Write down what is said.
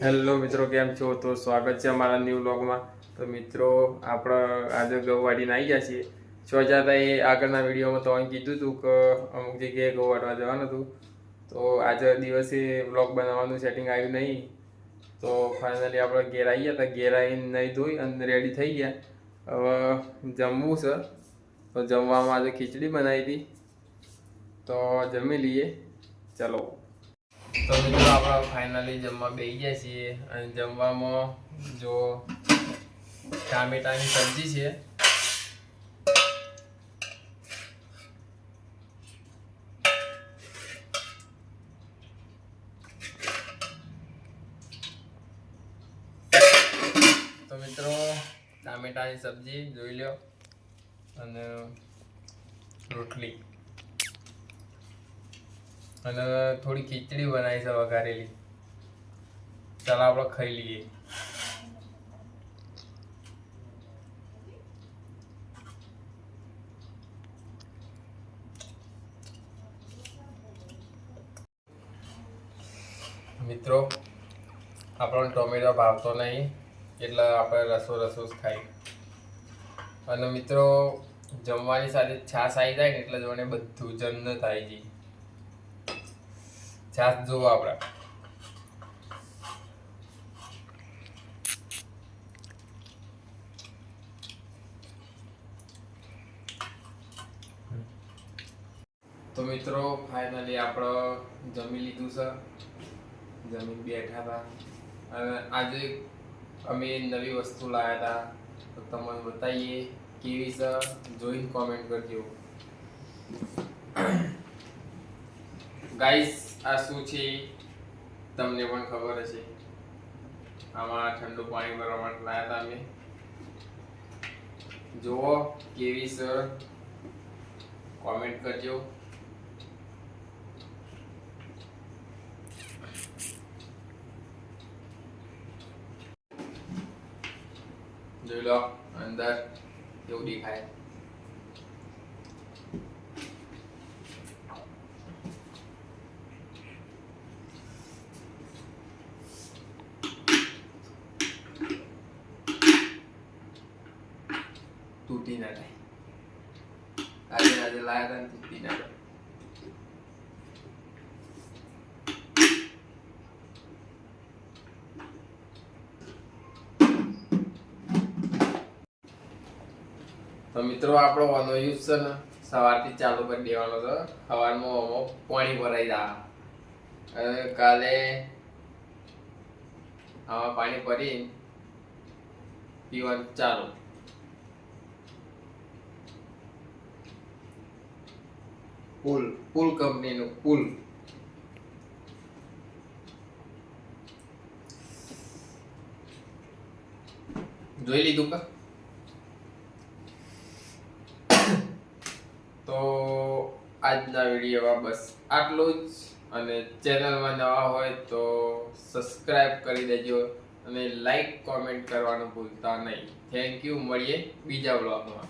Hello મિત્રો, કેમ છો? તો સ્વાગત છે અમારા ન્યૂ વ્લોગમાં. તો મિત્રો, આપણે આજે ગૌવાડીને આવી ગયા છીએ. છો જતા એ આગળના વિડીયોમાં તો અહીં કીધું હતું કે અમુક જગ્યાએ ગૌ વાટવા જવાનું હતું. તો આજે દિવસે વ્લોગ બનાવવાનું સેટિંગ આવ્યું નહીં. તો ફાઇનલી આપણે ઘેર આવી ગયા હતા. ઘેર આવીને નહીં ધોઈ અને રેડી થઈ ગયા. હવે જમવું છે. તો જમવામાં આજે ખીચડી બનાવી હતી. તો જમી લઈએ. ચલો. તો મિત્રો, આપણે ફાઇનલી જમવા બેસી ગયા છીએ અને જમવામાં જો ટામેટાની સબ્જી છે, તો મિત્રો ટામેટાની સબ્જી જોઈ લો અને રોટલી અને થોડી ખીચડી બનાવી છે વઘારેલી. ચાલો આપણે ખાઈ લઈએ. મિત્રો, આપણને ટોમેટો ભાવતો નહીં એટલે આપણે રસો જ ખાઈ. અને મિત્રો, જમવાની સાથે છાશ આવી જાય ને એટલે જોડે બધું જન્નત આવી જાય. છાશ જોવો આપણે. તો મિત્રો, ફાઇનલી આપણે જમી લીધું છે. જમીન બેઠા હતા અને આજે અમે નવી વસ્તુ લાવ્યા હતા. તો તમને બતાવીએ કેવી છે, જોઈને કોમેન્ટ કરજો. ગાઈસ, આ શું છે તમને પણ ખબર હશે. આમાં ઠંડુ પાણી ભરવા માટે લાવ્યા હતા અમે. જુઓ કેવી છે, કોમેન્ટ કરજો. જોઈ લો અંદર કેવું દેખાય. તૂટી ના જાય. આજે લાયા હતા ને તૂટી ના જાય. તો મિત્રો, આપણો વાનો યુઝ છે ને સવારથી ચાલુ કરી દેવાનો છે. સવારમાં પાણી ભરાઈ જાય અને કાલે આમાં પાણી ભરી પીવાનું ચાલુ. પુલ કંપનીનું પુલ. જોઈ લીધું કા? તો આજના વિડીયોમાં બસ આટલું જ. અને ચેનલમાં નવા હોય તો સબસ્ક્રાઇબ કરી દેજો અને લાઈક કોમેન્ટ કરવાનું ભૂલતા નહીં. Thank you. મળીએ બીજા બ્લોગમાં.